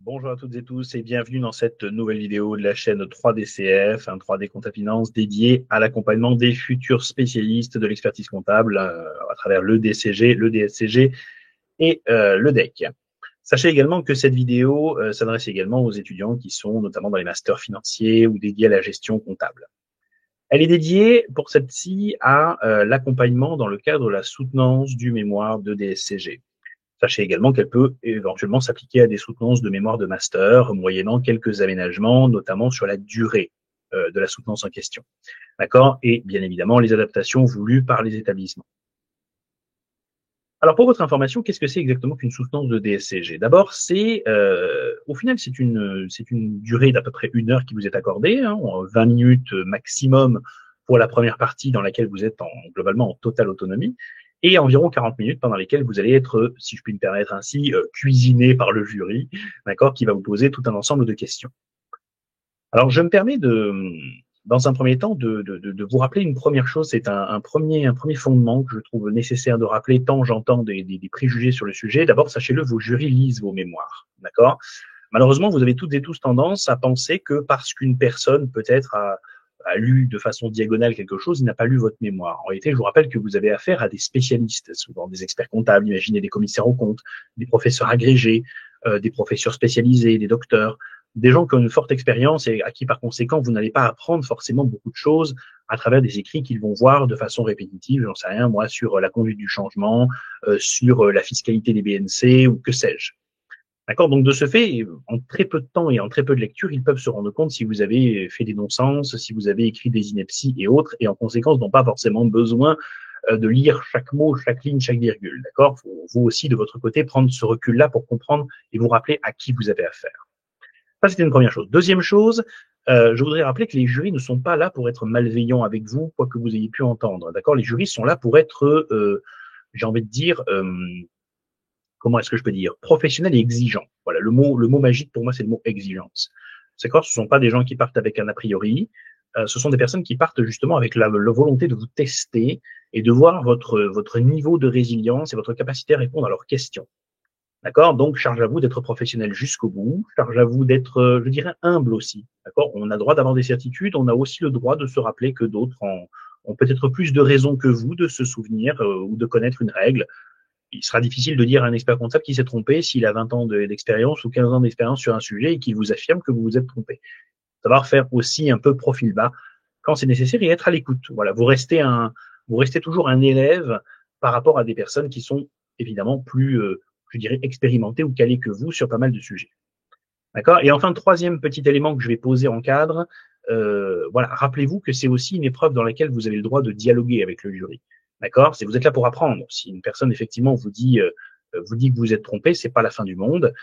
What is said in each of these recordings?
Bonjour à toutes et tous et bienvenue dans cette nouvelle vidéo de la chaîne 3DCF, un 3D Compta Finance dédié à l'accompagnement des futurs spécialistes de l'expertise comptable à travers le DCG, le DSCG et le DEC. Sachez également que cette vidéo s'adresse également aux étudiants qui sont notamment dans les masters financiers ou dédiés à la gestion comptable. Elle est dédiée pour celle-ci à l'accompagnement dans le cadre de la soutenance du mémoire de DSCG. Sachez également qu'elle peut éventuellement s'appliquer à des soutenances de mémoire de master, moyennant quelques aménagements, notamment sur la durée de la soutenance en question. D'accord? Et bien évidemment, les adaptations voulues par les établissements. Alors, pour votre information, qu'est-ce que c'est exactement qu'une soutenance de DSCG? D'abord, au final, c'est une durée d'à peu près 1 heure qui vous est accordée, 20 minutes maximum pour la première partie dans laquelle vous êtes globalement en totale autonomie, et environ 40 minutes pendant lesquelles vous allez être, si je puis me permettre ainsi, cuisiné par le jury, d'accord, qui va vous poser tout un ensemble de questions. Alors, je me permets dans un premier temps, de vous rappeler une première chose. C'est un premier fondement que je trouve nécessaire de rappeler tant j'entends des préjugés sur le sujet. D'abord, sachez-le, vos jurys lisent vos mémoires, d'accord? Malheureusement, vous avez toutes et tous tendance à penser que parce qu'une personne peut-être a lu de façon diagonale quelque chose, il n'a pas lu votre mémoire. En réalité, je vous rappelle que vous avez affaire à des spécialistes, souvent des experts comptables, imaginez des commissaires aux comptes, des professeurs agrégés, des professeurs spécialisés, des docteurs, des gens qui ont une forte expérience et à qui, par conséquent, vous n'allez pas apprendre forcément beaucoup de choses à travers des écrits qu'ils vont voir de façon répétitive, j'en sais rien, moi, sur la conduite du changement, sur la fiscalité des BNC ou que sais-je. D'accord? Donc, de ce fait, en très peu de temps et en très peu de lecture, ils peuvent se rendre compte si vous avez fait des non-sens, si vous avez écrit des inepties et autres, et en conséquence, n'ont pas forcément besoin de lire chaque mot, chaque ligne, chaque virgule. D'accord? Faut vous aussi, de votre côté, prendre ce recul-là pour comprendre et vous rappeler à qui vous avez affaire. Ça, c'était une première chose. Deuxième chose, je voudrais rappeler que les jurys ne sont pas là pour être malveillants avec vous, quoi que vous ayez pu entendre. D'accord? Les jurys sont là pour être, j'ai envie de dire, comment est-ce que je peux dire, professionnels et exigeants. Voilà, le mot magique pour moi, c'est le mot exigence. D'accord? Ce ne sont pas des gens qui partent avec un a priori. Ce sont des personnes qui partent justement avec la volonté de vous tester et de voir votre niveau de résilience et votre capacité à répondre à leurs questions. D'accord? Donc, charge à vous d'être professionnel jusqu'au bout. Charge à vous d'être, je dirais, humble aussi. D'accord? On a le droit d'avoir des certitudes. On a aussi le droit de se rappeler que d'autres ont peut-être plus de raisons que vous de se souvenir ou de connaître une règle. Il sera difficile de dire à un expert comptable qui s'est trompé s'il a 20 ans d'expérience ou 15 ans d'expérience sur un sujet et qu'il vous affirme que vous vous êtes trompé. Savoir faire aussi un peu profil bas quand c'est nécessaire et être à l'écoute. Voilà, vous restez toujours un élève par rapport à des personnes qui sont évidemment plus, je dirais, expérimentées ou calées que vous sur pas mal de sujets. D'accord? Et enfin, troisième petit élément que je vais poser en cadre, voilà, rappelez-vous que c'est aussi une épreuve dans laquelle vous avez le droit de dialoguer avec le jury. D'accord? Vous êtes là pour apprendre. Si une personne effectivement vous dit que vous êtes trompé, c'est pas la fin du monde,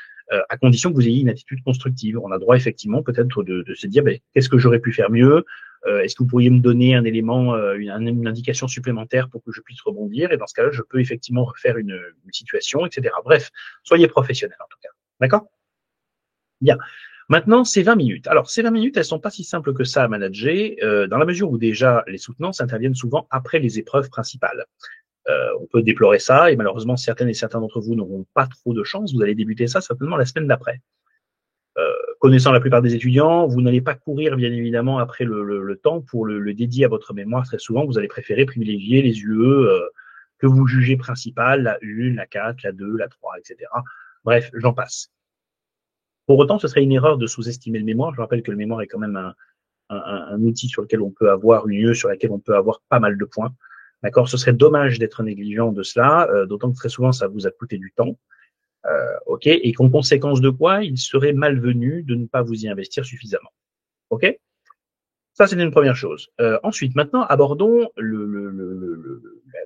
à condition que vous ayez une attitude constructive. On a droit effectivement peut-être de se dire, qu'est-ce que j'aurais pu faire mieux? Est-ce que vous pourriez me donner un élément, une indication supplémentaire pour que je puisse rebondir? Et dans ce cas-là, je peux effectivement refaire une situation, etc. Bref, soyez professionnel en tout cas. D'accord? Bien. Maintenant, ces 20 minutes. Alors, ces 20 minutes, elles sont pas si simples que ça à manager, dans la mesure où déjà les soutenances interviennent souvent après les épreuves principales. On peut déplorer ça et malheureusement, certaines et certains d'entre vous n'auront pas trop de chance. Vous allez débuter ça certainement la semaine d'après. Connaissant la plupart des étudiants, vous n'allez pas courir bien évidemment après le temps pour le dédier à votre mémoire. Très souvent, vous allez préférer privilégier les UE que vous jugez principales, la 1, la 4, la 2, la 3, etc. Bref, j'en passe. Pour autant, ce serait une erreur de sous-estimer le mémoire. Je rappelle que le mémoire est quand même un outil sur lequel on peut avoir une UE, sur laquelle on peut avoir pas mal de points. D'accord? Ce serait dommage d'être négligent de cela, d'autant que très souvent, ça vous a coûté du temps. OK? Et qu'en conséquence de quoi, il serait malvenu de ne pas vous y investir suffisamment. OK? Ça, c'est une première chose. Ensuite, maintenant, abordons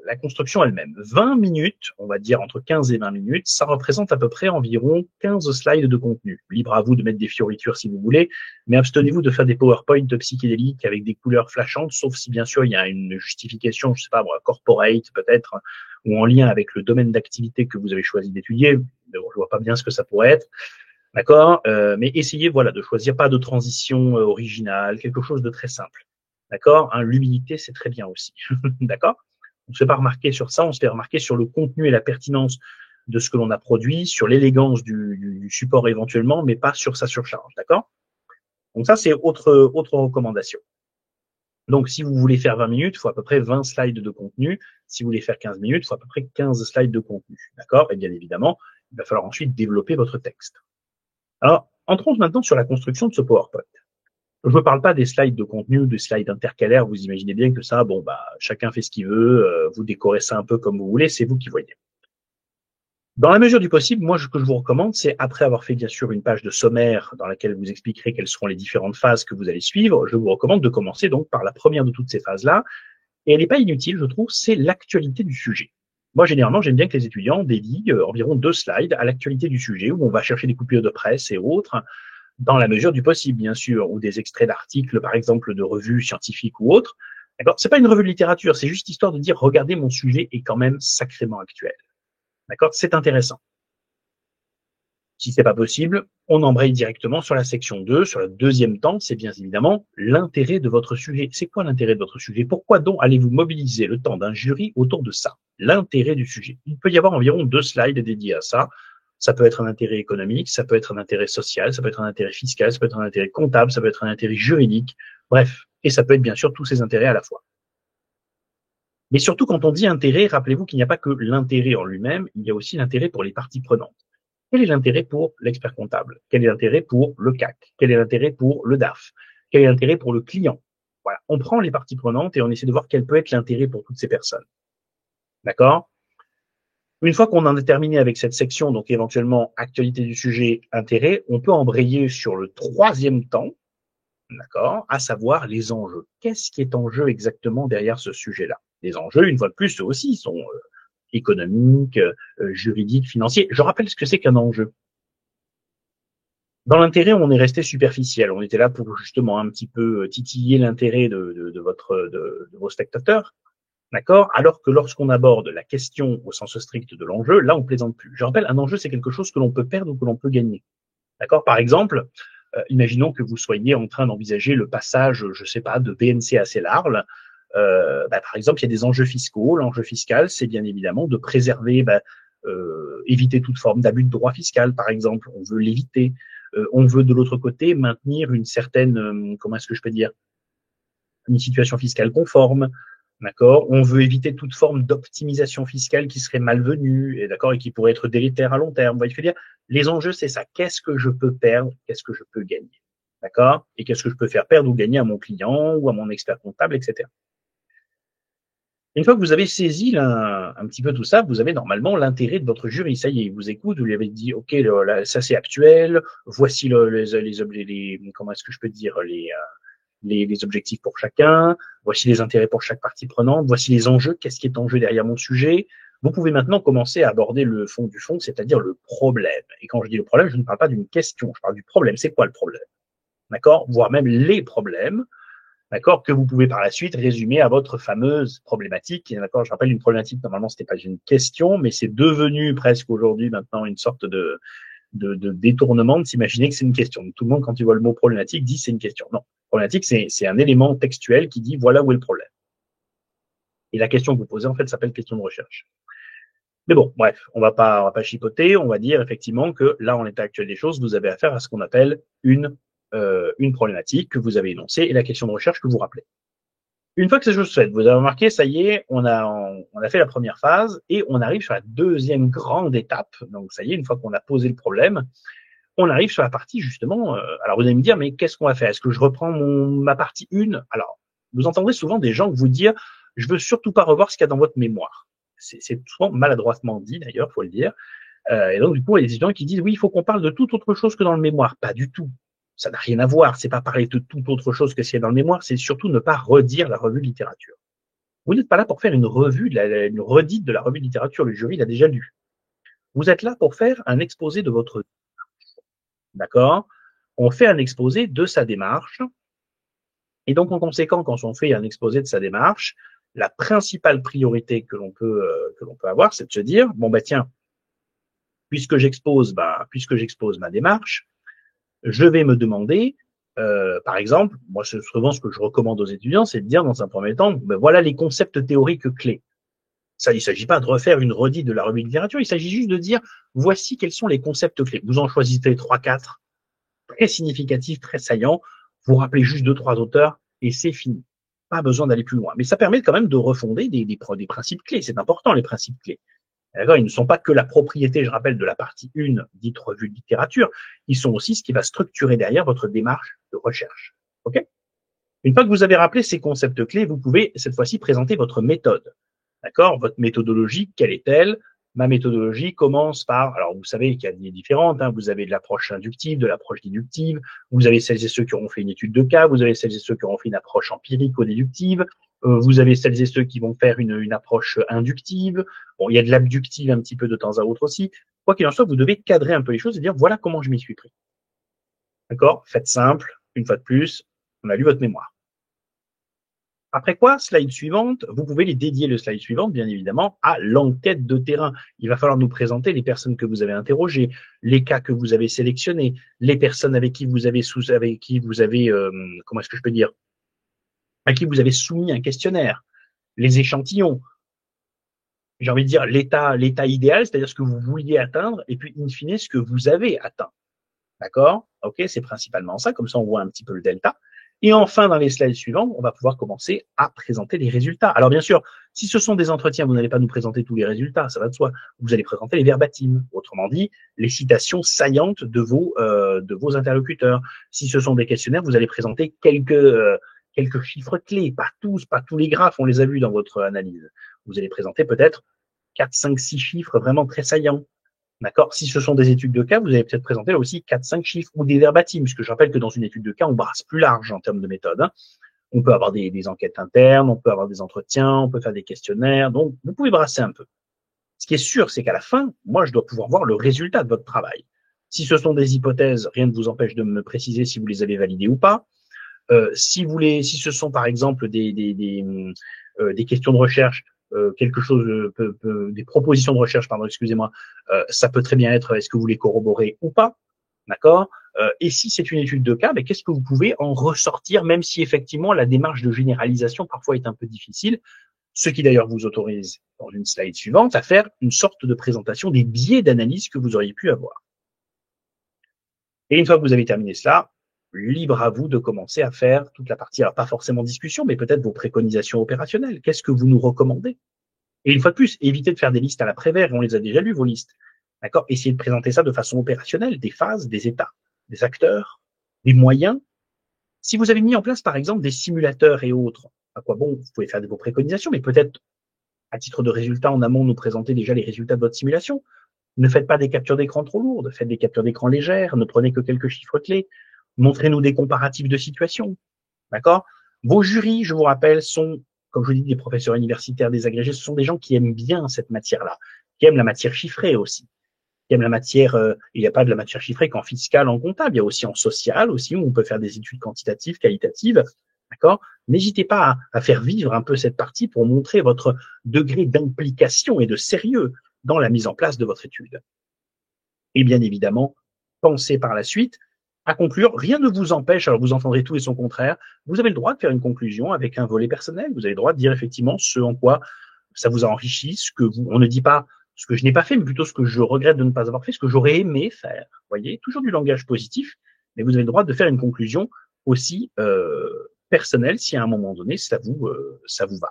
la construction elle-même. 20 minutes, on va dire entre 15 et 20 minutes, ça représente à peu près environ 15 slides de contenu. Libre à vous de mettre des fioritures si vous voulez, mais abstenez-vous de faire des PowerPoint psychédéliques avec des couleurs flashantes, sauf si bien sûr il y a une justification, je sais pas, corporate peut-être, ou en lien avec le domaine d'activité que vous avez choisi d'étudier. Je vois pas bien ce que ça pourrait être. D'accord? Mais essayez, voilà, de choisir pas de transition originale, quelque chose de très simple. D'accord? L'humilité, c'est très bien aussi. D'accord? On ne se fait pas remarquer sur ça, on se fait remarquer sur le contenu et la pertinence de ce que l'on a produit, sur l'élégance du support éventuellement, mais pas sur sa surcharge, d'accord? Donc ça, c'est autre recommandation. Donc, si vous voulez faire 20 minutes, il faut à peu près 20 slides de contenu. Si vous voulez faire 15 minutes, il faut à peu près 15 slides de contenu. D'accord? Et bien évidemment, il va falloir ensuite développer votre texte. Alors, entrons maintenant sur la construction de ce PowerPoint. Je ne parle pas des slides de contenu, des slides intercalaires. Vous imaginez bien que ça, bon, bah, chacun fait ce qu'il veut. Vous décorez ça un peu comme vous voulez. C'est vous qui voyez. Dans la mesure du possible, moi, ce que je vous recommande, c'est après avoir fait bien sûr une page de sommaire dans laquelle vous expliquerez quelles seront les différentes phases que vous allez suivre, je vous recommande de commencer donc par la première de toutes ces phases-là. Et elle n'est pas inutile, je trouve, c'est l'actualité du sujet. Moi, généralement, j'aime bien que les étudiants dédient environ 2 slides à l'actualité du sujet, où on va chercher des coupures de presse et autres, dans la mesure du possible, bien sûr, ou des extraits d'articles, par exemple, de revues scientifiques ou autres. D'accord? C'est pas une revue de littérature, c'est juste histoire de dire, regardez, mon sujet est quand même sacrément actuel. D'accord? C'est intéressant. Si c'est pas possible, on embraye directement sur la section 2, sur le deuxième temps, c'est bien évidemment l'intérêt de votre sujet. C'est quoi l'intérêt de votre sujet? Pourquoi donc allez-vous mobiliser le temps d'un jury autour de ça? L'intérêt du sujet. Il peut y avoir environ 2 slides dédiés à ça. Ça peut être un intérêt économique, ça peut être un intérêt social, ça peut être un intérêt fiscal, ça peut être un intérêt comptable, ça peut être un intérêt juridique, bref. Et ça peut être bien sûr tous ces intérêts à la fois. Mais surtout, quand on dit intérêt, rappelez-vous qu'il n'y a pas que l'intérêt en lui-même, il y a aussi l'intérêt pour les parties prenantes. Quel est l'intérêt pour l'expert comptable? Quel est l'intérêt pour le CAC? Quel est l'intérêt pour le DAF? Quel est l'intérêt pour le client? Voilà, on prend les parties prenantes et on essaie de voir quel peut être l'intérêt pour toutes ces personnes. D'accord? Une fois qu'on en a terminé avec cette section, donc éventuellement actualité du sujet, intérêt, on peut embrayer sur le troisième temps, d'accord, à savoir les enjeux. Qu'est-ce qui est en jeu exactement derrière ce sujet-là? Les enjeux, une fois de plus, eux aussi sont économiques, juridiques, financiers. Je rappelle ce que c'est qu'un enjeu. Dans l'intérêt, on est resté superficiel. On était là pour justement un petit peu titiller l'intérêt de vos spectateurs, d'accord? Alors que lorsqu'on aborde la question au sens strict de l'enjeu, là, on plaisante plus. Je rappelle, un enjeu, c'est quelque chose que l'on peut perdre ou que l'on peut gagner, d'accord? Par exemple, imaginons que vous soyez en train d'envisager le passage, je sais pas, de BNC à CELARL. Par exemple, il y a des enjeux fiscaux. L'enjeu fiscal, c'est bien évidemment de préserver, éviter toute forme d'abus de droit fiscal, par exemple. On veut l'éviter. On veut de l'autre côté maintenir une certaine, comment est-ce que je peux dire, une situation fiscale conforme, d'accord? On veut éviter toute forme d'optimisation fiscale qui serait malvenue, et d'accord, et qui pourrait être délétère à long terme. Vous voyez ce que je veux dire? Les enjeux, c'est ça. Qu'est-ce que je peux perdre? Qu'est-ce que je peux gagner? D'accord? Et qu'est-ce que je peux faire perdre ou gagner à mon client ou à mon expert comptable, etc. Une fois que vous avez saisi un petit peu tout ça, vous avez normalement l'intérêt de votre jury. Ça y est, il vous écoute, vous lui avez dit, OK, là, ça c'est actuel, voici comment est-ce que je peux dire, les objectifs pour chacun, voici les intérêts pour chaque partie prenante, voici les enjeux, qu'est-ce qui est en jeu derrière mon sujet. Vous pouvez maintenant commencer à aborder le fond du fond, c'est-à-dire le problème. Et quand je dis le problème, je ne parle pas d'une question, je parle du problème. C'est quoi le problème? D'accord? Voire même les problèmes. D'accord, que vous pouvez par la suite résumer à votre fameuse problématique. D'accord, je rappelle, une problématique, normalement, c'était pas une question, mais c'est devenu presque aujourd'hui maintenant une sorte de détournement de s'imaginer que c'est une question. Donc, tout le monde, quand il voit le mot problématique, dit c'est une question. Non, problématique, c'est un élément textuel qui dit voilà où est le problème. Et la question que vous posez, en fait, s'appelle question de recherche. Mais bon, bref, on va pas chipoter, on va dire effectivement que là, en l'état actuel des choses, vous avez affaire à ce qu'on appelle une problématique que vous avez énoncée et la question de recherche que vous rappelez. Une fois que ces choses sont faites, vous avez remarqué, ça y est, on a fait la première phase et on arrive sur la deuxième grande étape. Donc ça y est, une fois qu'on a posé le problème, on arrive sur la partie justement. Alors vous allez me dire, mais qu'est-ce qu'on va faire? Est-ce que je reprends ma partie 1? Alors, vous entendrez souvent des gens vous dire, je veux surtout pas revoir ce qu'il y a dans votre mémoire. C'est souvent maladroitement dit d'ailleurs, faut le dire. Et donc du coup, il y a des étudiants qui disent, oui, il faut qu'on parle de toute autre chose que dans le mémoire. Pas du tout. Ça n'a rien à voir. C'est pas parler de toute autre chose que ce qu'il y a dans le mémoire. C'est surtout ne pas redire la revue de littérature. Vous n'êtes pas là pour faire une redite de la revue de littérature. Le jury l'a déjà lu. Vous êtes là pour faire un exposé de votre, d'accord? On fait un exposé de sa démarche. Et donc, en conséquent, quand on fait un exposé de sa démarche, la principale priorité que l'on peut avoir, c'est de se dire, bon, tiens, puisque j'expose ma démarche, je vais me demander, par exemple, moi, c'est souvent ce que je recommande aux étudiants, c'est de dire dans un premier temps, voilà les concepts théoriques clés. Ça, il ne s'agit pas de refaire une redite de la revue de littérature, il s'agit juste de dire, voici quels sont les concepts clés. Vous en choisissez 3-4, très significatifs, très saillants, vous rappelez juste 2-3 auteurs, et c'est fini. Pas besoin d'aller plus loin. Mais ça permet quand même de refonder des principes clés. C'est important, les principes clés. D'accord, ils ne sont pas que la propriété, je rappelle, de la partie 1, dite revue de littérature. Ils sont aussi ce qui va structurer derrière votre démarche de recherche. OK? Une fois que vous avez rappelé ces concepts clés, vous pouvez cette fois-ci présenter votre méthode. D'accord? Votre méthodologie, quelle est-elle? Ma méthodologie commence par, alors vous savez qu'il y a des différentes, hein, vous avez de l'approche inductive, de l'approche déductive, vous avez celles et ceux qui auront fait une étude de cas, vous avez celles et ceux qui auront fait une approche empirico-déductive, vous avez celles et ceux qui vont faire une approche inductive, bon, il y a de l'abductive un petit peu de temps à autre aussi. Quoi qu'il en soit, vous devez cadrer un peu les choses et dire voilà comment je m'y suis pris. D'accord? Faites simple, une fois de plus, on a lu votre mémoire. Après quoi, slide suivante, vous pouvez les dédier le slide suivant, bien évidemment, à l'enquête de terrain. Il va falloir nous présenter les personnes que vous avez interrogées, les cas que vous avez sélectionnés, les personnes avec qui vous avez comment est-ce que je peux dire, à qui vous avez soumis un questionnaire, les échantillons. J'ai envie de dire l'état idéal, c'est-à-dire ce que vous vouliez atteindre, et puis in fine ce que vous avez atteint. D'accord? Ok, c'est principalement ça, comme ça on voit un petit peu le delta. Et enfin, dans les slides suivants, on va pouvoir commencer à présenter les résultats. Alors bien sûr, si ce sont des entretiens, vous n'allez pas nous présenter tous les résultats, ça va de soi. Vous allez présenter les verbatims, autrement dit, les citations saillantes de vos interlocuteurs. Si ce sont des questionnaires, vous allez présenter quelques chiffres clés, pas tous les graphes, on les a vus dans votre analyse. Vous allez présenter peut-être 4, 5, 6 chiffres vraiment très saillants. D'accord? Si ce sont des études de cas, vous allez peut-être présenter là aussi 4-5 chiffres ou des verbatims, puisque je rappelle que dans une étude de cas, on brasse plus large en termes de méthode. Hein. On peut avoir des enquêtes internes, on peut avoir des entretiens, on peut faire des questionnaires, donc vous pouvez brasser un peu. Ce qui est sûr, c'est qu'à la fin, moi, je dois pouvoir voir le résultat de votre travail. Si ce sont des hypothèses, rien ne vous empêche de me préciser si vous les avez validées ou pas. Si ce sont par exemple des questions de recherche, quelque chose, des propositions de recherche, pardon, excusez-moi, ça peut très bien être est-ce que vous les corroborez ou pas, d'accord? Et si c'est une étude de cas, ben, qu'est-ce que vous pouvez en ressortir, même si effectivement la démarche de généralisation parfois est un peu difficile, ce qui d'ailleurs vous autorise dans une slide suivante à faire une sorte de présentation des biais d'analyse que vous auriez pu avoir. Et une fois que vous avez terminé cela, libre à vous de commencer à faire toute la partie, alors pas forcément discussion, mais peut-être vos préconisations opérationnelles. Qu'est-ce que vous nous recommandez? Et une fois de plus, évitez de faire des listes à la Prévert, on les a déjà lues, vos listes. D'accord? Essayez de présenter ça de façon opérationnelle, des phases, des états, des acteurs, des moyens. Si vous avez mis en place, par exemple, des simulateurs et autres, à quoi bon, vous pouvez faire vos préconisations, mais peut-être, à titre de résultat, en amont, nous présenter déjà les résultats de votre simulation. Ne faites pas des captures d'écran trop lourdes, faites des captures d'écran légères, ne prenez que quelques chiffres clés. Montrez-nous des comparatifs de situations. D'accord? Vos jurys, je vous rappelle, sont, comme je vous dis, des professeurs universitaires désagrégés. Ce sont des gens qui aiment bien cette matière-là, qui aiment la matière chiffrée aussi, qui aiment la matière, il n'y a pas de la matière chiffrée qu'en fiscal, en comptable. Il y a aussi en social, aussi, où on peut faire des études quantitatives, qualitatives. D'accord? N'hésitez pas à faire vivre un peu cette partie pour montrer votre degré d'implication et de sérieux dans la mise en place de votre étude. Et bien évidemment, pensez par la suite à conclure. Rien ne vous empêche, alors vous entendrez tout et son contraire, vous avez le droit de faire une conclusion avec un volet personnel. Vous avez le droit de dire effectivement ce en quoi ça vous a enrichi, on ne dit pas ce que je n'ai pas fait, mais plutôt ce que je regrette de ne pas avoir fait, ce que j'aurais aimé faire. Vous voyez, toujours du langage positif, mais vous avez le droit de faire une conclusion aussi personnelle si à un moment donné ça vous va.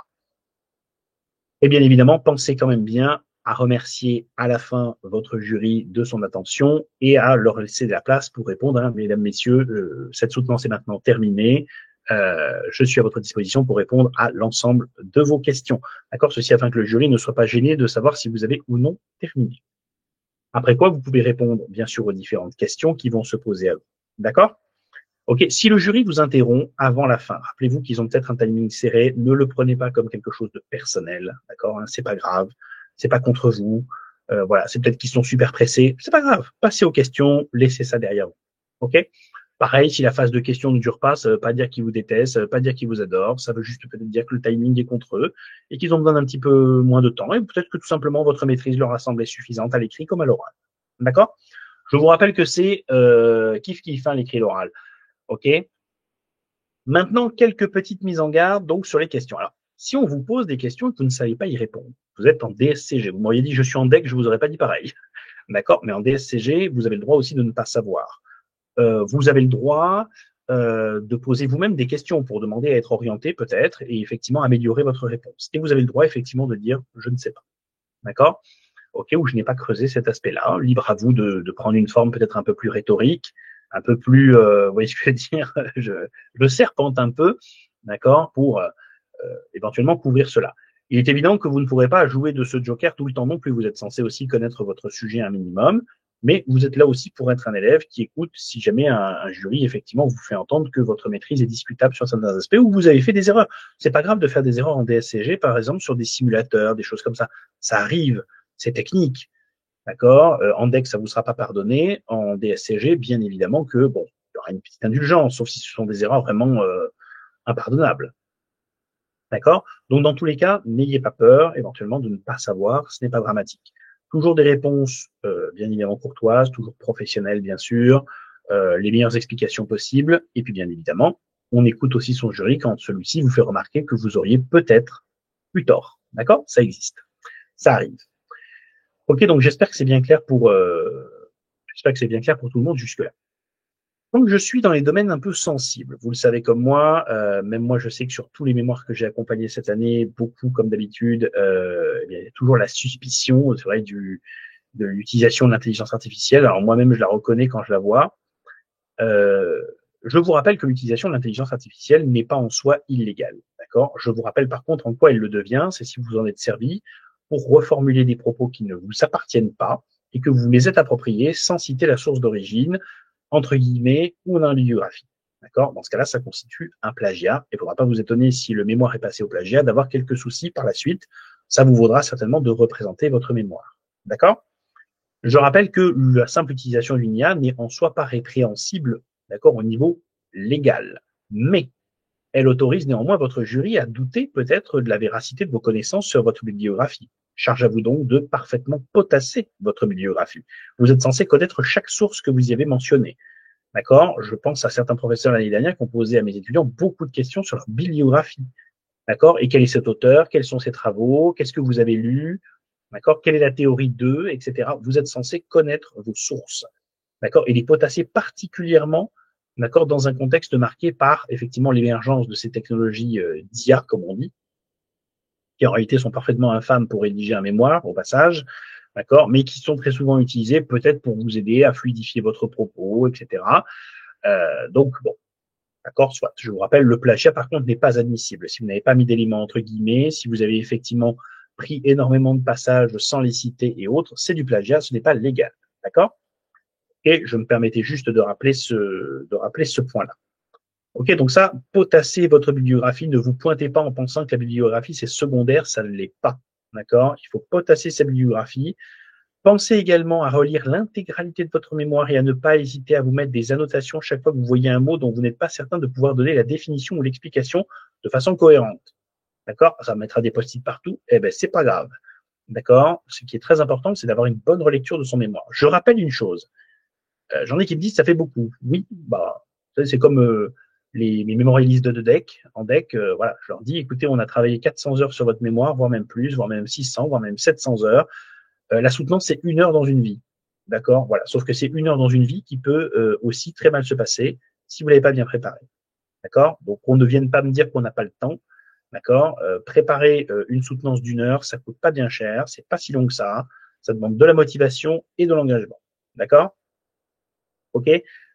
Et bien évidemment, pensez quand même bien à remercier à la fin votre jury de son attention et à leur laisser de la place pour répondre. Hein, mesdames, messieurs, cette soutenance est maintenant terminée. Je suis à votre disposition pour répondre à l'ensemble de vos questions. D'accord? Ceci afin que le jury ne soit pas gêné de savoir si vous avez ou non terminé. Après quoi, vous pouvez répondre, bien sûr, aux différentes questions qui vont se poser à vous. D'accord? Ok, si le jury vous interrompt avant la fin, rappelez-vous qu'ils ont peut-être un timing serré, ne le prenez pas comme quelque chose de personnel, d'accord, hein, c'est pas grave, c'est pas contre vous, voilà, c'est peut-être qu'ils sont super pressés, c'est pas grave, passez aux questions, laissez ça derrière vous, ok. Pareil, si la phase de questions ne dure pas, ça veut pas dire qu'ils vous détestent, ça veut pas dire qu'ils vous adorent, ça veut juste peut-être dire que le timing est contre eux et qu'ils ont besoin d'un petit peu moins de temps et peut-être que tout simplement votre maîtrise leur a semblé suffisante à l'écrit comme à l'oral, d'accord. Je vous rappelle que c'est kiff hein, l'écrit l'oral. OK. Maintenant, quelques petites mises en garde donc sur les questions. Alors, Si on vous pose des questions et que vous ne savez pas y répondre, vous êtes en DSCG. Vous m'auriez dit je suis en DEC, je vous aurais pas dit pareil. D'accord? Mais en DSCG, vous avez le droit aussi de ne pas savoir. Vous avez le droit de poser vous-même des questions pour demander à être orienté peut-être et effectivement améliorer votre réponse. Et vous avez le droit effectivement de dire je ne sais pas. D'accord? Ok, ou je n'ai pas creusé cet aspect-là. Libre à vous de prendre une forme peut-être un peu plus rhétorique, un peu plus, vous voyez ce que je veux dire, je serpente un peu, d'accord, pour éventuellement couvrir cela. Il est évident que vous ne pourrez pas jouer de ce joker tout le temps non plus. Vous êtes censé aussi connaître votre sujet un minimum, mais vous êtes là aussi pour être un élève qui écoute si jamais un jury effectivement vous fait entendre que votre maîtrise est discutable sur certains aspects ou vous avez fait des erreurs. C'est pas grave de faire des erreurs en DSCG, par exemple, sur des simulateurs, des choses comme ça. Ça arrive, c'est technique. D'accord? En DEC, ça vous sera pas pardonné. En DSCG, bien évidemment que, bon, il y aura une petite indulgence, sauf si ce sont des erreurs vraiment impardonnables. D'accord? Donc, dans tous les cas, n'ayez pas peur, éventuellement, de ne pas savoir, ce n'est pas dramatique. Toujours des réponses, bien évidemment, courtoises, toujours professionnelles, bien sûr, les meilleures explications possibles, et puis, bien évidemment, on écoute aussi son jury quand celui-ci vous fait remarquer que vous auriez peut-être eu tort. D'accord? Ça existe. Ça arrive. Ok, donc j'espère que c'est bien clair pour tout le monde jusque-là. Donc je suis dans les domaines un peu sensibles. Vous le savez comme moi, même moi je sais que sur tous les mémoires que j'ai accompagnés cette année, beaucoup comme d'habitude, il y a toujours la suspicion, c'est vrai, de l'utilisation de l'intelligence artificielle. Alors moi-même je la reconnais quand je la vois. Euh, je vous rappelle que l'utilisation de l'intelligence artificielle n'est pas en soi illégale. D'accord? Je vous rappelle par contre en quoi elle le devient, c'est si vous en êtes servi pour reformuler des propos qui ne vous appartiennent pas et que vous les êtes appropriés sans citer la source d'origine, entre guillemets, ou dans la bibliographie. D'accord? Dans ce cas-là, ça constitue un plagiat. Et il ne faudra pas vous étonner si le mémoire est passé au plagiat d'avoir quelques soucis par la suite. Ça vous vaudra certainement de représenter votre mémoire. D'accord? Je rappelle que la simple utilisation d'une IA n'est en soi pas répréhensible, d'accord, au niveau légal. Mais elle autorise néanmoins votre jury à douter peut-être de la véracité de vos connaissances sur votre bibliographie. Charge à vous donc de parfaitement potasser votre bibliographie. Vous êtes censé connaître chaque source que vous y avez mentionnée. D'accord? Je pense à certains professeurs l'année dernière qui ont posé à mes étudiants beaucoup de questions sur leur bibliographie. D'accord? Et quel est cet auteur? Quels sont ses travaux? Qu'est-ce que vous avez lu? D'accord? Quelle est la théorie d'eux, etc. Vous êtes censé connaître vos sources. D'accord? Et les potasser particulièrement, d'accord, dans un contexte marqué par, effectivement, l'émergence de ces technologies d'IA, comme on dit, qui en réalité sont parfaitement infâmes pour rédiger un mémoire, au passage, d'accord, mais qui sont très souvent utilisées peut-être pour vous aider à fluidifier votre propos, etc. Donc, bon, d'accord, soit. Je vous rappelle, le plagiat, par contre, n'est pas admissible. Si vous n'avez pas mis d'éléments entre guillemets, si vous avez effectivement pris énormément de passages sans les citer et autres, c'est du plagiat, ce n'est pas légal. D'accord? Et je me permettais juste de rappeler ce point-là. Ok, donc ça, potasser votre bibliographie, ne vous pointez pas en pensant que la bibliographie, c'est secondaire, ça ne l'est pas. D'accord? Il faut potasser sa bibliographie. Pensez également à relire l'intégralité de votre mémoire et à ne pas hésiter à vous mettre des annotations chaque fois que vous voyez un mot dont vous n'êtes pas certain de pouvoir donner la définition ou l'explication de façon cohérente. D'accord? Ça mettra des post-it partout. Eh ben, c'est pas grave. D'accord? Ce qui est très important, c'est d'avoir une bonne relecture de son mémoire. Je rappelle une chose. J'en ai qui me disent ça fait beaucoup. Oui, bah, c'est comme mes mémorialistes de DEC. En DEC, voilà, je leur dis, écoutez, on a travaillé 400 heures sur votre mémoire, voire même plus, voire même 600, voire même 700 heures. La soutenance, c'est 1 heure dans une vie. D'accord? Voilà. Sauf que c'est 1 heure dans une vie qui peut aussi très mal se passer si vous l'avez pas bien préparé. D'accord? Donc, on ne vienne pas me dire qu'on n'a pas le temps. D'accord? Préparer une soutenance d'1 heure, ça coûte pas bien cher, c'est pas si long que ça. Ça demande de la motivation et de l'engagement. D'accord? Ok?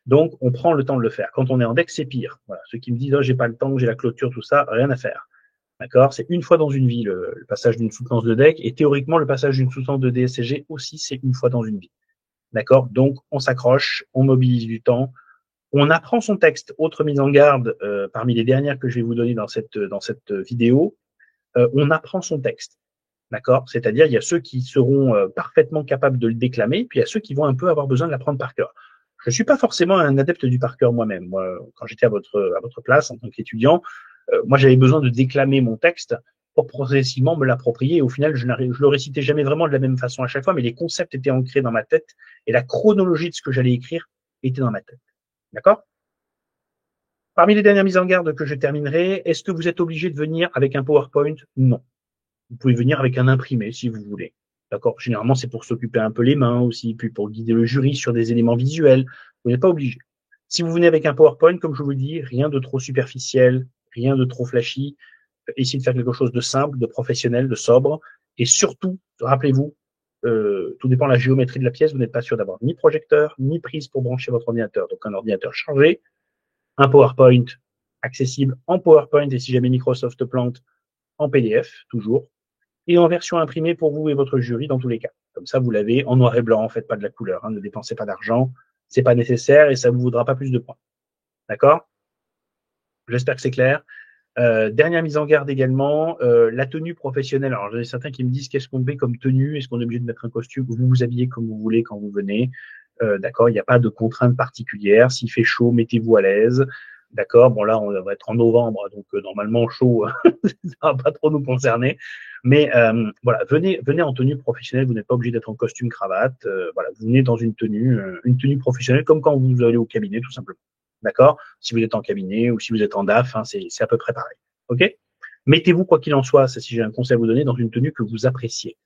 Donc, on prend le temps de le faire. Quand on est en deck, c'est pire. Voilà. Ceux qui me disent, oh, j'ai pas le temps, j'ai la clôture, tout ça, rien à faire. D'accord? C'est une fois dans une vie, le passage d'une soutenance de deck. Et théoriquement, le passage d'une soutenance de DSCG aussi, c'est une fois dans une vie. D'accord? Donc, on s'accroche, on mobilise du temps, on apprend son texte. Autre mise en garde, parmi les dernières que je vais vous donner dans cette vidéo, on apprend son texte. D'accord? C'est-à-dire, il y a ceux qui seront parfaitement capables de le déclamer, puis il y a ceux qui vont un peu avoir besoin de l'apprendre par cœur. Je ne suis pas forcément un adepte du par cœur moi-même. Moi, quand j'étais à votre place en tant qu'étudiant, moi, j'avais besoin de déclamer mon texte pour progressivement me l'approprier. Et au final, je le récitais jamais vraiment de la même façon à chaque fois, mais les concepts étaient ancrés dans ma tête et la chronologie de ce que j'allais écrire était dans ma tête. D'accord? Parmi les dernières mises en garde que je terminerai, est-ce que vous êtes obligé de venir avec un PowerPoint? Non. Vous pouvez venir avec un imprimé si vous voulez. D'accord? Généralement, c'est pour s'occuper un peu les mains aussi, puis pour guider le jury sur des éléments visuels. Vous n'êtes pas obligé. Si vous venez avec un PowerPoint, comme je vous le dis, rien de trop superficiel, rien de trop flashy. Essayez de faire quelque chose de simple, de professionnel, de sobre. Et surtout, rappelez-vous, tout dépend de la géométrie de la pièce, vous n'êtes pas sûr d'avoir ni projecteur, ni prise pour brancher votre ordinateur. Donc un ordinateur chargé, un PowerPoint accessible en PowerPoint et si jamais Microsoft plante, en PDF, toujours, et en version imprimée pour vous et votre jury dans tous les cas. Comme ça, vous l'avez en noir et blanc, faites pas de la couleur, hein, ne dépensez pas d'argent, c'est pas nécessaire et ça vous vaudra pas plus de points. D'accord? J'espère que c'est clair. Dernière mise en garde également, la tenue professionnelle. Alors, j'en ai certains qui me disent qu'est-ce qu'on met comme tenue? Est-ce qu'on est obligé de mettre un costume? Vous vous habillez comme vous voulez quand vous venez. D'accord, il n'y a pas de contrainte particulière. S'il fait chaud, mettez-vous à l'aise. D'accord, bon là, on va être en novembre, donc normalement chaud, ça va pas trop nous concerner. Mais voilà, venez en tenue professionnelle. Vous n'êtes pas obligé d'être en costume cravate. Voilà, vous venez dans une tenue professionnelle, comme quand vous allez au cabinet, tout simplement. D'accord? Si vous êtes en cabinet ou si vous êtes en DAF, hein, c'est à peu près pareil. OK? Mettez-vous, quoi qu'il en soit, ça, si j'ai un conseil à vous donner, dans une tenue que vous appréciez.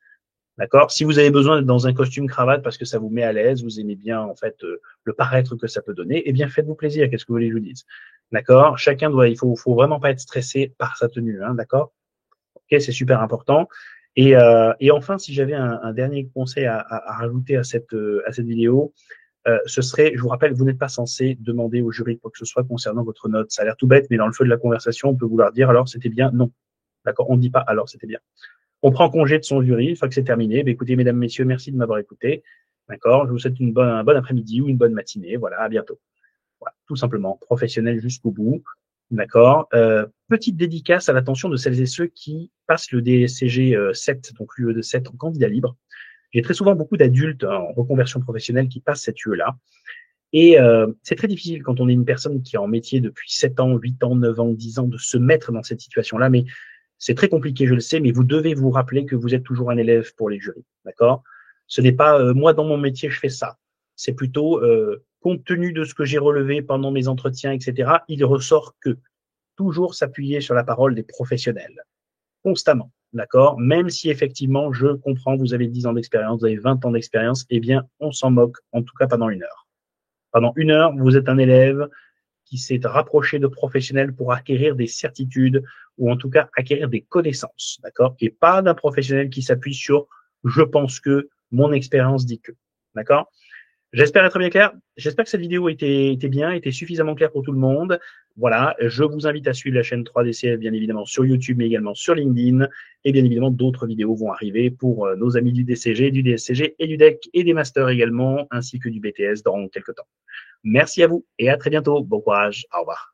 D'accord? Si vous avez besoin d'être dans un costume cravate parce que ça vous met à l'aise, vous aimez bien, en fait, le paraître que ça peut donner, eh bien, faites-vous plaisir. Qu'est-ce que vous voulez que je vous dise? D'accord? Il faut vraiment pas être stressé par sa tenue, hein, d'accord? OK, c'est super important. Et enfin, si j'avais un dernier conseil à rajouter à cette vidéo, ce serait, je vous rappelle, vous n'êtes pas censé demander au jury quoi que ce soit concernant votre note. Ça a l'air tout bête, mais dans le feu de la conversation, on peut vouloir dire alors c'était bien, non. D'accord? On ne dit pas alors c'était bien. On prend congé de son jury une fois que c'est terminé. Écoutez, mesdames, messieurs, merci de m'avoir écouté. D'accord? Je vous souhaite un bon après-midi ou une bonne matinée. Voilà, à bientôt. Voilà, tout simplement, professionnel jusqu'au bout. D'accord? Petite dédicace à l'attention de celles et ceux qui passent le DSCG 7, donc l'UE de 7 en candidat libre. J'ai très souvent beaucoup d'adultes en reconversion professionnelle qui passent cette UE-là. Et c'est très difficile quand on est une personne qui est en métier depuis 7 ans, 8 ans, 9 ans, 10 ans de se mettre dans cette situation-là. Mais c'est très compliqué, je le sais, mais vous devez vous rappeler que vous êtes toujours un élève pour les jurys. D'accord? Ce n'est pas moi dans mon métier, je fais ça. C'est plutôt compte tenu de ce que j'ai relevé pendant mes entretiens, etc., il ressort que toujours s'appuyer sur la parole des professionnels. Constamment. D'accord? Même si effectivement, je comprends, vous avez 10 ans d'expérience, vous avez 20 ans d'expérience, eh bien, on s'en moque, en tout cas pendant 1 heure. Pendant 1 heure, vous êtes un élève qui s'est rapproché de professionnels pour acquérir des certitudes ou en tout cas acquérir des connaissances, d'accord? Et pas d'un professionnel qui s'appuie sur je pense que, mon expérience dit que, d'accord? J'espère être bien clair. J'espère que cette vidéo était bien, était suffisamment claire pour tout le monde. Voilà, je vous invite à suivre la chaîne 3DCF, bien évidemment, sur YouTube, mais également sur LinkedIn. Et bien évidemment, d'autres vidéos vont arriver pour nos amis du DCG, du DSCG et du DEC et des masters également, ainsi que du BTS dans quelques temps. Merci à vous et à très bientôt. Bon courage. Au revoir.